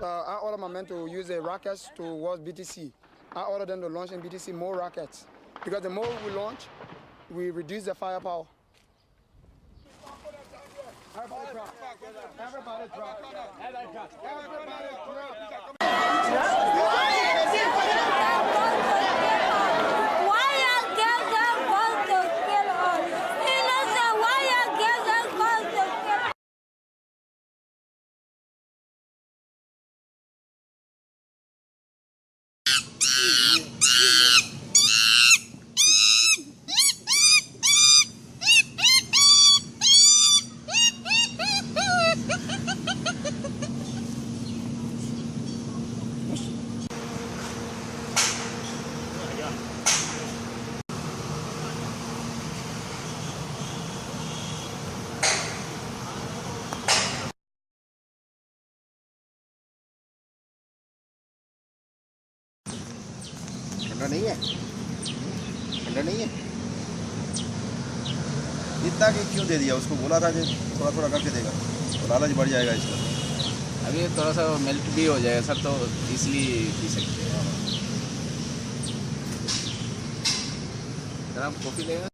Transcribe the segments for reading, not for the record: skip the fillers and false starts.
I ordered my men to use the rockets towards BTC. I ordered them to launch in BTC more rockets because the more we launch, we reduce the firepower. Everybody drop. Everybody drop. Everybody drop. नहीं है ठंडा नहीं है इतना कि क्यों दे दिया उसको बोला था कि थोड़ा थोड़ा करके देगा तो लालच बढ़ जाएगा इसका अभी थोड़ा सा मेल्ट भी हो जाएगा सर तो इसलिए पी सकते हैं सर आप कॉफ़ी लेगा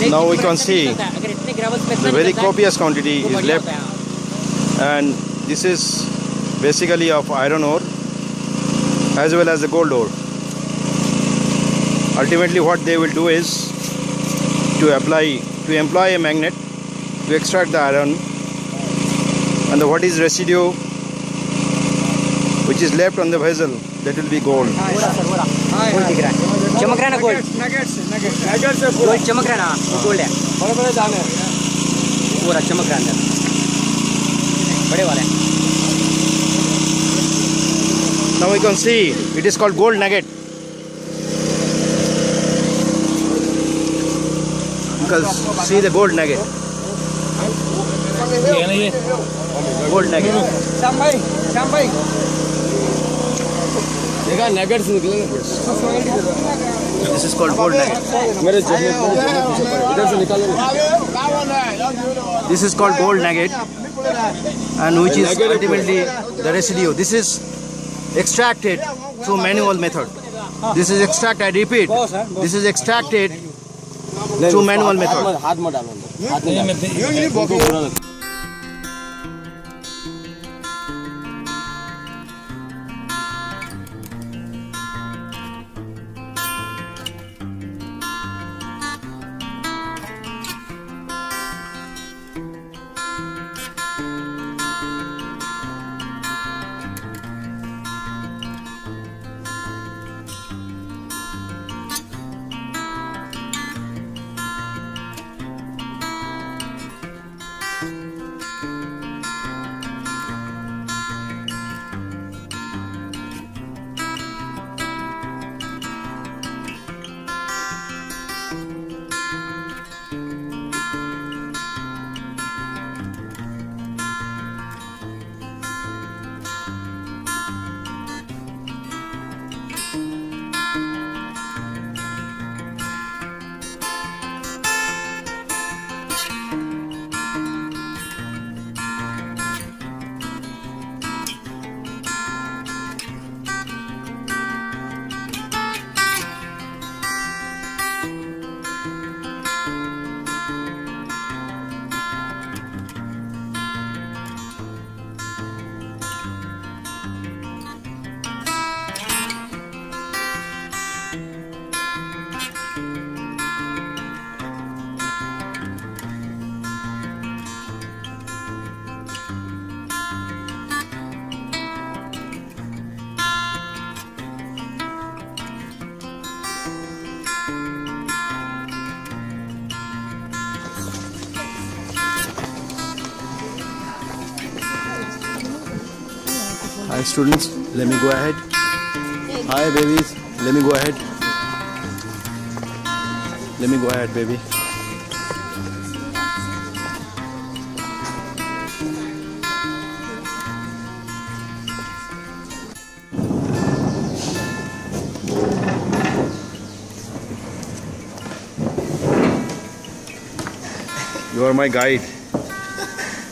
Now we can see the very copious quantity is left, and this is basically of iron ore as well as the gold ore. Ultimately what they will do is to employ a magnet to extract the iron, and what is residue which is left on the vessel, that will be gold. चमक रहा है ना gold gold चमक रहा है ना gold है बड़े दाने पूरा चमक रहा है अंदर बड़े वाले Now we can see it is called gold nugget. Because see the gold nugget. Gold nugget. Shambhai. देखा नगेट्स निकलेंगे This is called gold nugget. मेरे इधर से निकालो This is called gold nugget, and which is ultimately the residue. This is extracted through manual method. This is extracted, I repeat, this is extracted through manual method. हाथ मत डालो हाथ नहीं डालो Hi students, let me go ahead. Hi babies, let me go ahead. Let me go ahead, baby. You are my guide,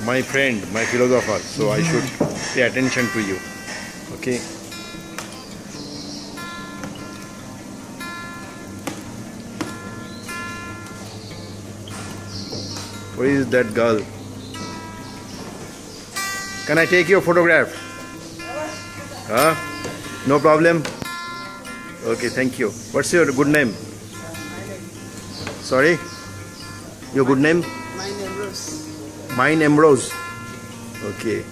my friend, my philosopher, so I should pay attention to you. Okay? Where is that girl? Can I take your photograph? Huh? No problem? Okay, thank you. What's your good name? Sorry? Your good name? Mine Ambrose. Mine Ambrose. Okay.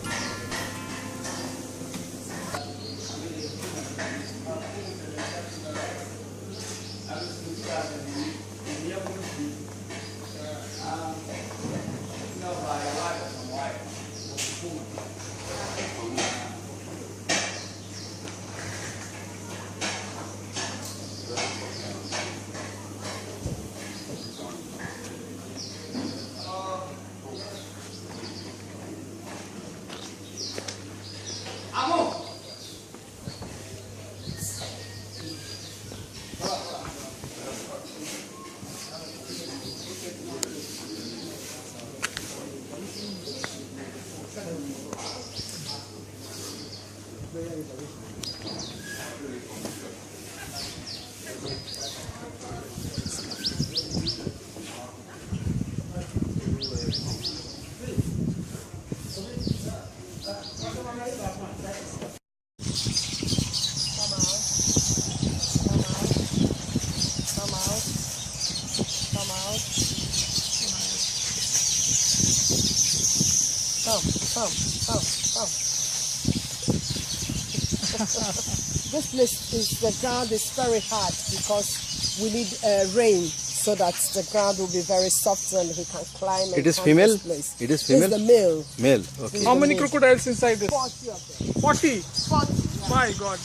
This place the ground is very hard because we need rain so that the ground will be very soft and he can climb. It is female? It is female? It's the male. Male, okay. How many crocodiles inside this? 40 of them. 40. 40, yeah. My God.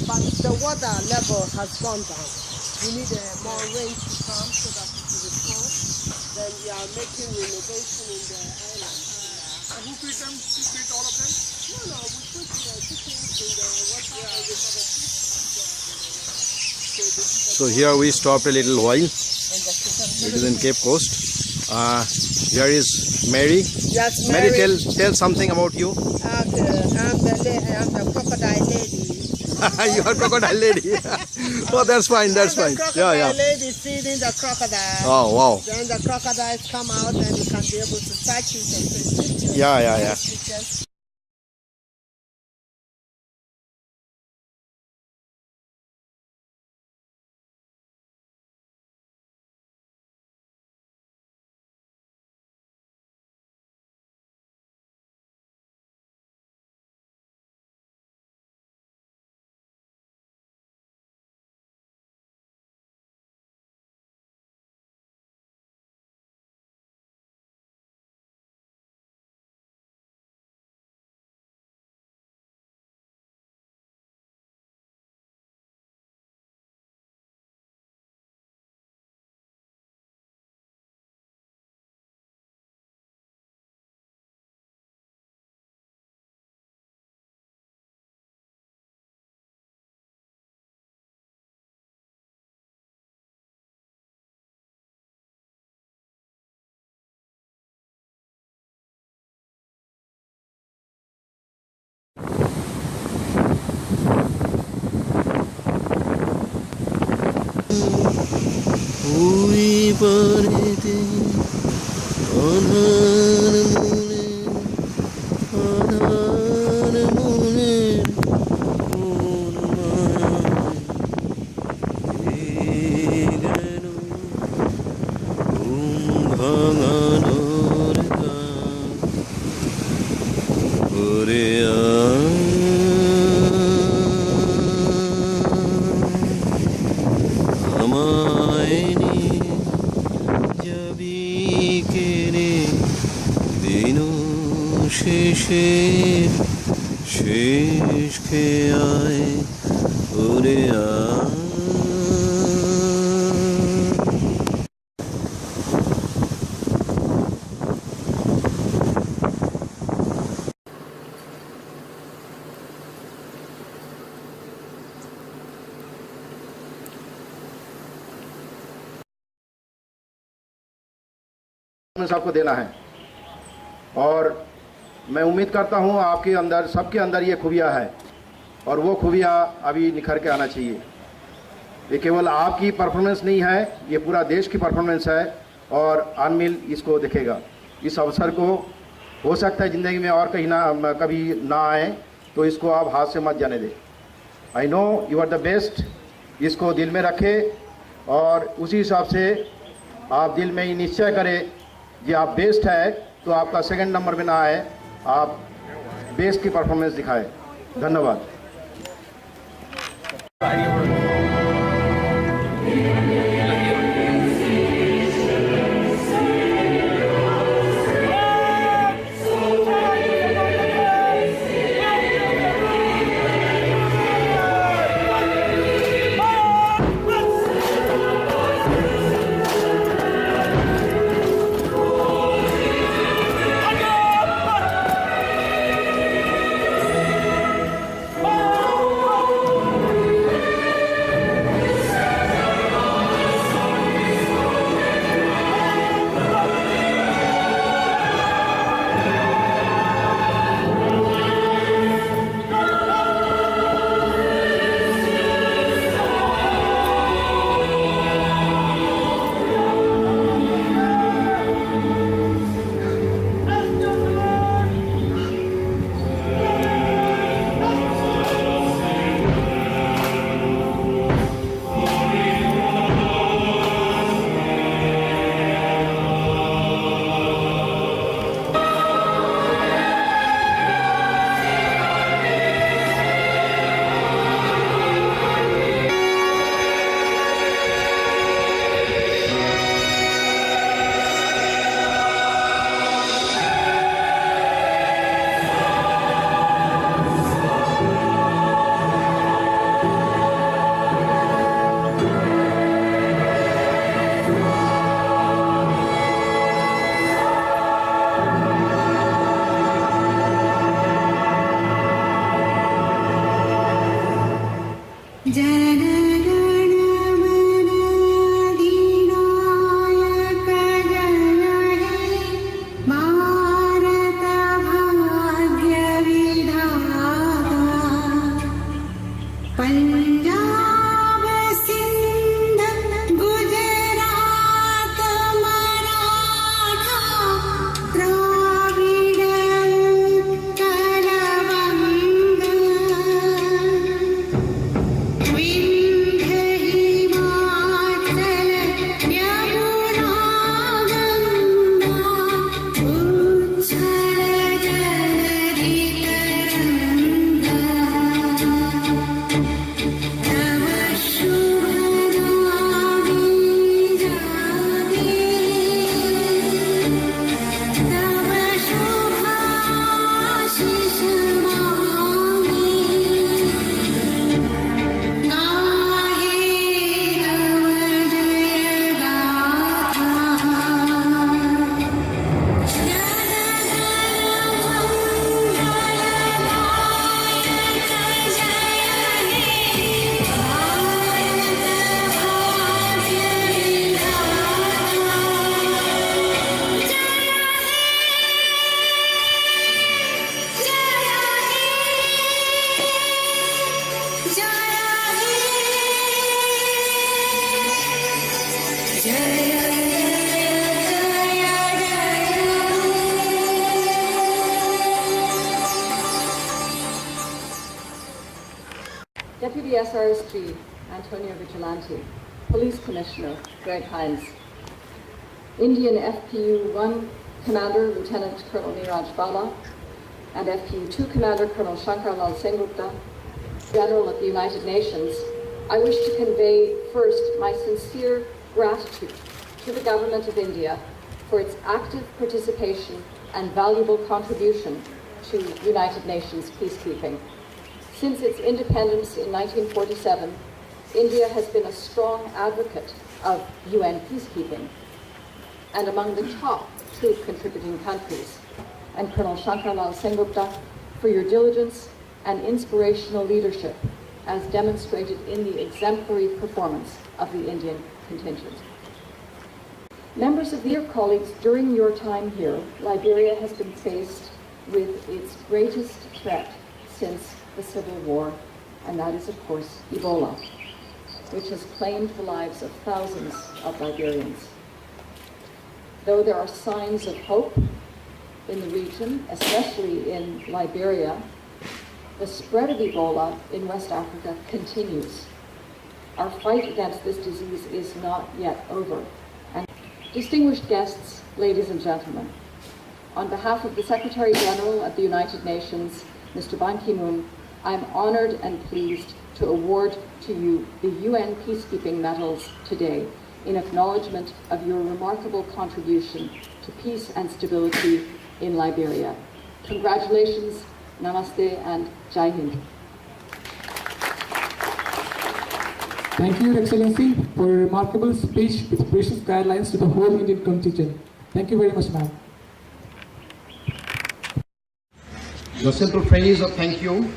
But the water level has gone down. We need more rain to come so that it will be full. Then we are making renovation in the island. And who feed them? Who feed all of them? No, we put chickens in the water and we have a fish. So here we stopped a little while. And the chicken. It is in Cape Coast. Here is Mary. Yes, Mary, tell something about you. I'm the crocodile lady. You are crocodile lady. Oh, that's fine. That's fine. Crocodile Yeah. lady feeding the crocodile. Oh, wow. Then the crocodiles come out and you can be able to touch it and take pictures. Yeah. Pictures. আয় ওরে আয়। सबको देना है और मैं उम्मीद करता हूं आपके अंदर सबके अंदर ये खूबियां है और वो खूबियां अभी निखर के आना चाहिए। ये केवल आपकी परफॉर्मेंस नहीं है, ये पूरा देश की परफॉर्मेंस है और अनमिल इसको देखेगा। इस अवसर को हो सकता है ज़िंदगी में और कभी ना आए, तो इसको आप हाथ से मत जाने दें। I know you are the best, इसको दिल में रखें और उसी हिसाब से आप दिल में ही निश्चय करें कि आप बेस्ट है, तो आपका सेकंड नंबर में ना आए, आप बेस्ट की परफॉर्मेंस दिखाएं। धन्यवाद। Deputy SRSG Antonio Vigilante, Police Commissioner Greg Hines, Indian FPU-1 Commander Lieutenant Colonel Neeraj Bala, and FPU-2 Commander Colonel Shankar Lal Sengupta, General of the United Nations, I wish to convey first my sincere gratitude to the Government of India for its active participation and valuable contribution to United Nations peacekeeping. Since its independence in 1947, India has been a strong advocate of UN peacekeeping and among the top troop contributing countries. And Colonel Shankar Lal Sengupta, for your diligence and inspirational leadership as demonstrated in the exemplary performance of the Indian contingent. Members of your colleagues, during your time here, Liberia has been faced with its greatest threat since the Civil War, and that is, of course, Ebola, which has claimed the lives of thousands of Liberians. Though there are signs of hope in the region, especially in Liberia, the spread of Ebola in West Africa continues. Our fight against this disease is not yet over. And distinguished guests, ladies and gentlemen, on behalf of the Secretary General of the United Nations, Mr. Ban Ki-moon, I am honored and pleased to award to you the UN Peacekeeping Medals today in acknowledgement of your remarkable contribution to peace and stability in Liberia. Congratulations, namaste, and Jai Hind. Thank you, Your Excellency, for a remarkable speech with precious guidelines to the whole Indian contingent. Thank you very much, ma'am. The simple phrase of thank you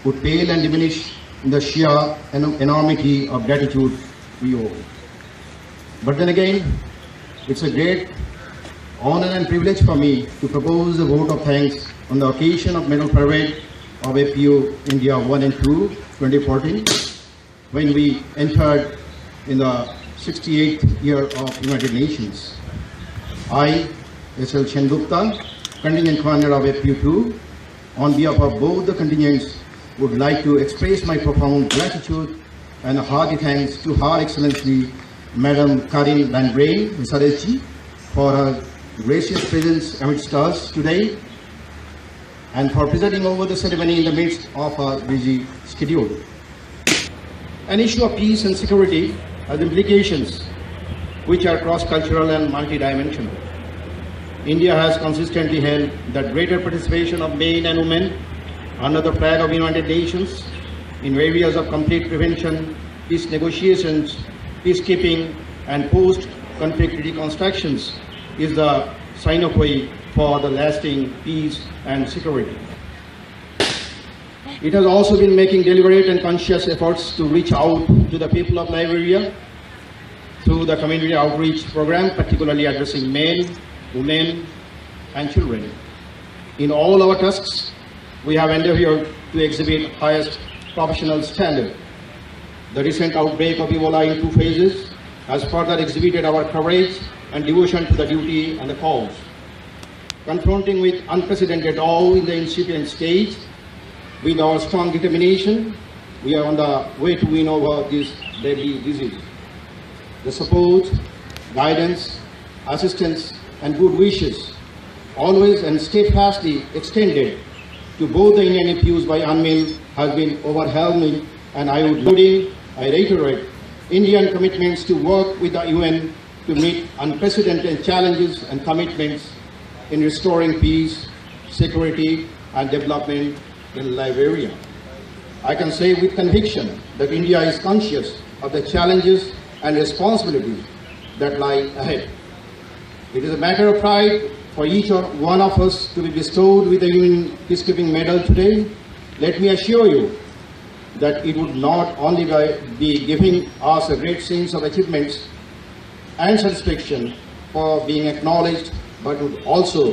would pale and diminish the sheer enormity of gratitude we owe. But then again, it's a great honor and privilege for me to propose a vote of thanks on the occasion of Medal Parade of FPU India 1 and 2, 2014, when we entered in the 68th year of United Nations. I, S.L. Sengupta, Contingent Commander of FPU-2, on behalf of both the contingents, would like to express my profound gratitude and a hearty thanks to Her Excellency Madam Karin Van Brain, SRSG, for her gracious presence amidst us today and for presiding over the ceremony in the midst of her busy schedule. An issue of peace and security has implications which are cross-cultural and multidimensional. India has consistently held that greater participation of men and women under the flag of United Nations in areas of conflict prevention, peace negotiations, peacekeeping, and post-conflict reconstructions is the sine qua non for the lasting peace and security. It has also been making deliberate and conscious efforts to reach out to the people of Liberia through the community outreach program, particularly addressing men, women, and children. In all our tasks, we have endeavored to exhibit highest professional standard. The recent outbreak of Ebola in 2 phases has further exhibited our courage and devotion to the duty and the cause. Confronting with unprecedented awe in the incipient stage, with our strong determination, we are on the way to win over this deadly disease. The support, guidance, assistance, and good wishes, always and steadfastly extended to both the Indian FPUs by UNMIL, has been overwhelming, and I reiterate Indian commitments to work with the UN to meet unprecedented challenges and commitments in restoring peace, security, and development in Liberia. I can say with conviction that India is conscious of the challenges and responsibilities that lie ahead. It is a matter of pride for each one of us to be bestowed with the UN Peacekeeping Medal today. Let me assure you that it would not only be giving us a great sense of achievements and satisfaction for being acknowledged, but would also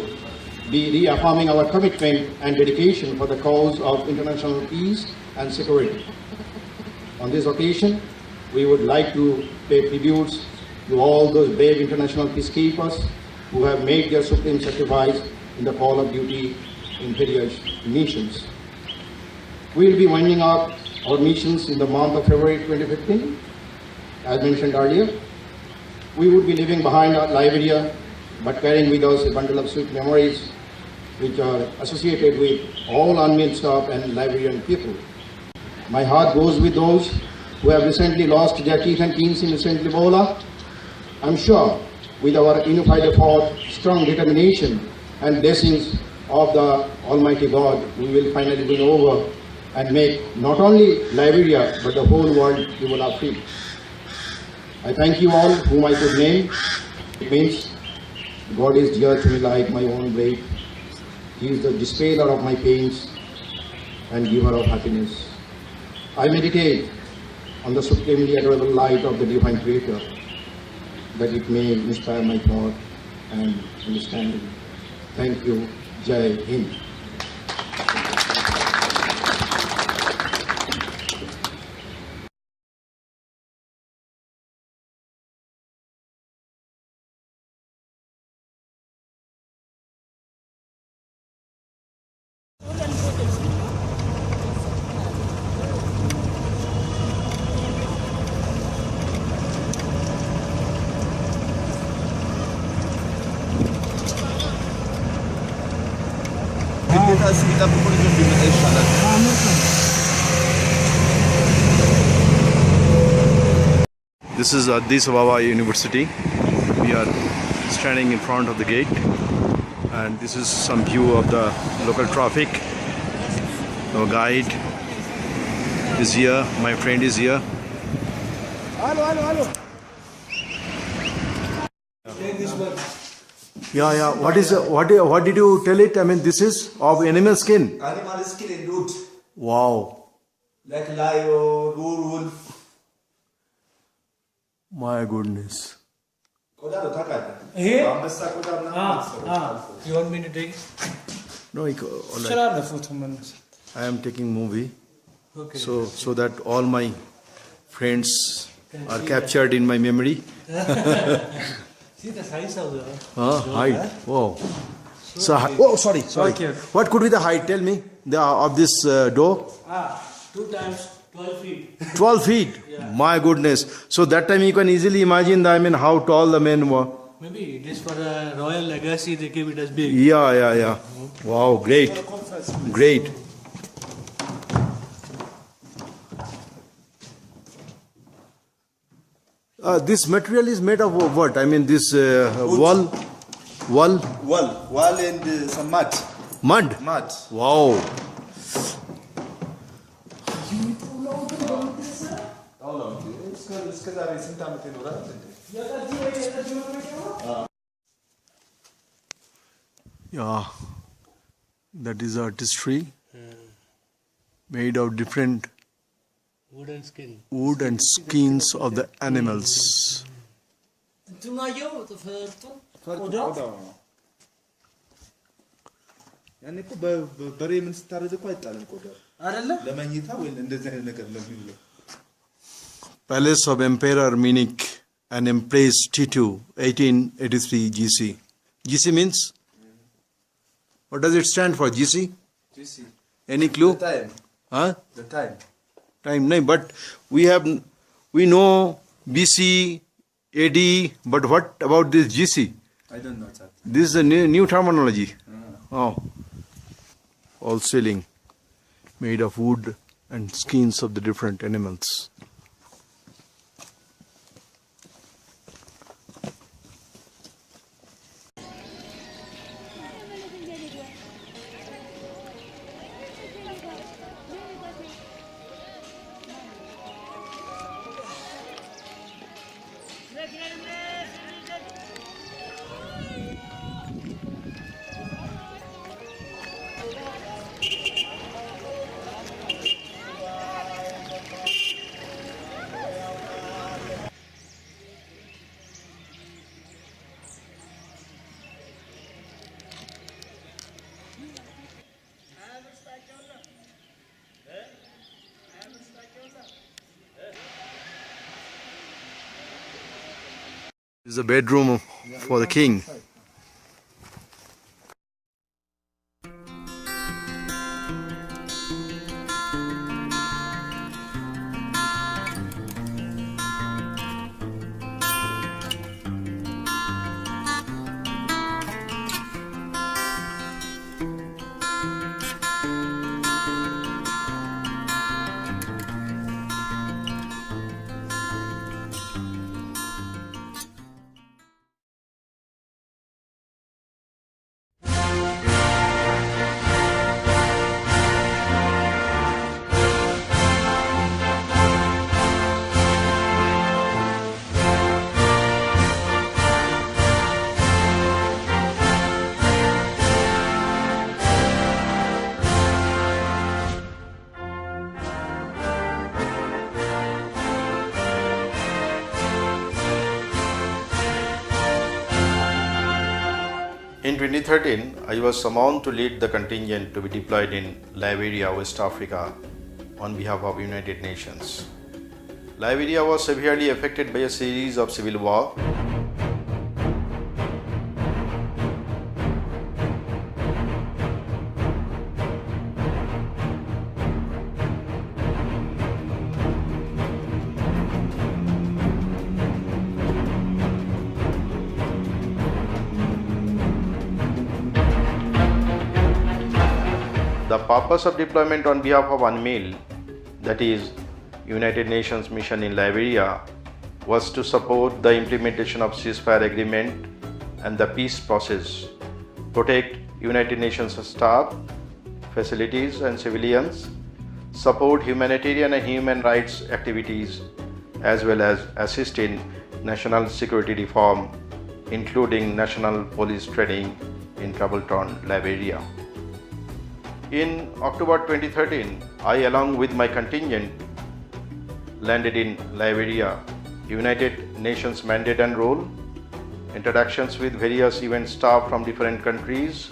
be reaffirming our commitment and dedication for the cause of international peace and security. On this occasion, we would like to pay tributes to all those brave international peacekeepers who have made their supreme sacrifice in the call of duty in various missions. We will be winding up our missions in the month of February 2015. As mentioned earlier, we would be leaving behind our Liberia, but carrying with us a bundle of sweet memories which are associated with all UNMIL staff and Liberian people. My heart goes with those who have recently lost their teeth and teens in recent Ebola. I'm sure with our unified effort, strong determination, and blessings of the Almighty God, we will finally win over and make not only Liberia but the whole world Ebola free. I thank you all whom I could name. It means God is dear to me like my own breath. He is the dispeller of my pains and giver of happiness. I meditate on the supremely adorable light of the divine Creator, that it may inspire my thought and understanding. Thank you. Jai Hind. This is Addis Ababa University. We are standing in front of the gate, and this is some view of the local traffic. Our guide is here. My friend is here. Yeah. What did you tell it? I mean, this is of animal skin. Animal skin and wood. Wow. Like lion, wolf. My goodness. You want me to take? No, I am taking movie. Okay. So that all my friends are captured in my memory. See the size of the height. Wow. So, sorry. Okay. What could be the height? Tell me of this door. 2 times 12 feet. 12 feet. Yeah. My goodness. So that time you can easily imagine. How tall the men were. Maybe it is for the royal legacy. They gave it as big. Yeah. Wow. Great. This material is made of what? I mean, this wall and some mud. Mud. Wow. Yeah, that is artistry made of different Wood and skins of the animals. Palace of Emperor Minik and Empress Titu, 1883 GC. GC means? What does it stand for, GC? GC. Any clue? The time. Huh? The time. Time, no, but we know BC, AD, but what about this GC? I don't know that. This is a new terminology. Oh. All ceiling made of wood and skins of the different animals. This is a bedroom for the king. 2013, I was summoned to lead the contingent to be deployed in Liberia, West Africa, on behalf of United Nations. Liberia was severely affected by a series of civil war. The purpose of deployment on behalf of UNMIL, that is United Nations Mission in Liberia, was to support the implementation of ceasefire agreement and the peace process, protect United Nations staff, facilities and civilians, support humanitarian and human rights activities, as well as assist in national security reform, including national police training in trouble-torn Liberia. In October 2013, I, along with my contingent, landed in Liberia. United Nations mandate and role, interactions with various UN staff from different countries,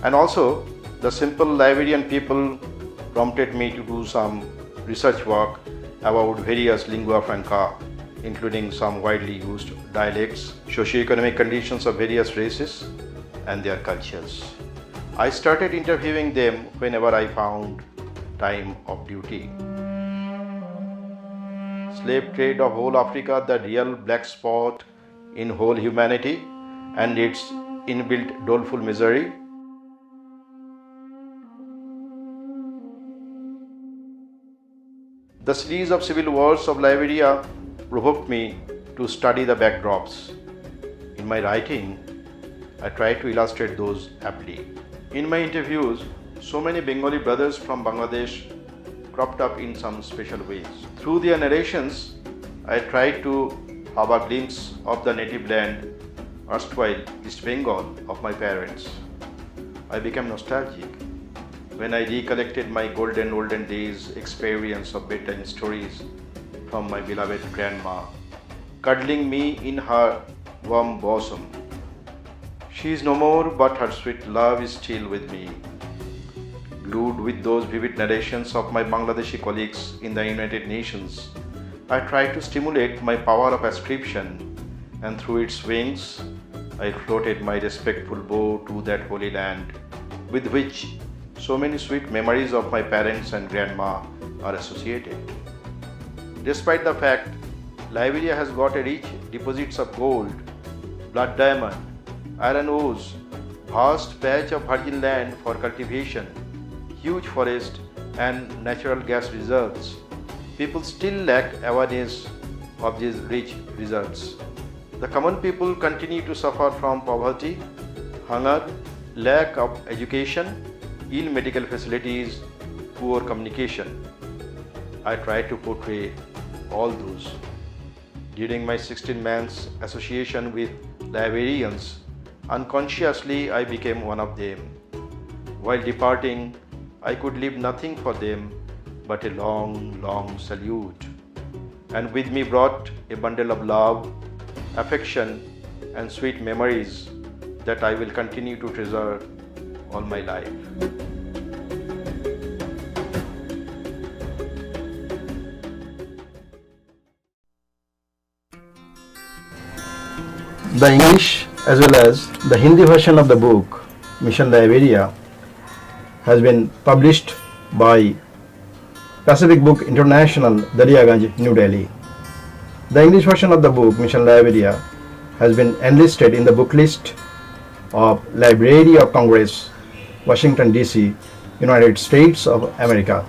and also the simple Liberian people prompted me to do some research work about various lingua franca, including some widely used dialects, socio-economic conditions of various races, and their cultures. I started interviewing them whenever I found time of duty. Slave trade of whole Africa, the real black spot in whole humanity and its inbuilt doleful misery. The series of civil wars of Liberia provoked me to study the backdrops. In my writing, I try to illustrate those aptly. In my interviews, so many Bengali brothers from Bangladesh cropped up in some special ways. Through their narrations, I tried to have a glimpse of the native land, erstwhile East Bengal, of my parents. I became nostalgic when I recollected my olden days experience of bedtime stories from my beloved grandma, cuddling me in her warm bosom. She is no more, but her sweet love is still with me. Glued with those vivid narrations of my Bangladeshi colleagues in the United Nations, I tried to stimulate my power of ascription, and through its wings, I floated my respectful bow to that holy land, with which so many sweet memories of my parents and grandma are associated. Despite the fact Liberia has got a rich deposits of gold, blood diamond, iron ores, vast patch of virgin land for cultivation, huge forest and natural gas reserves, people still lack awareness of these rich reserves. The common people continue to suffer from poverty, hunger, lack of education, ill medical facilities, poor communication. I try to portray all those. During my 16 months association with Liberians, unconsciously I became one of them. While departing, I could leave nothing for them but a long, long salute, and with me brought a bundle of love, affection, and sweet memories that I will continue to treasure all my life. The English as well as the Hindi version of the book Mission Liberia has been published by Pacific Book International, Dariaganj, New Delhi. The English version of the book Mission Liberia has been enlisted in the book list of Library of Congress, Washington DC, United States of America.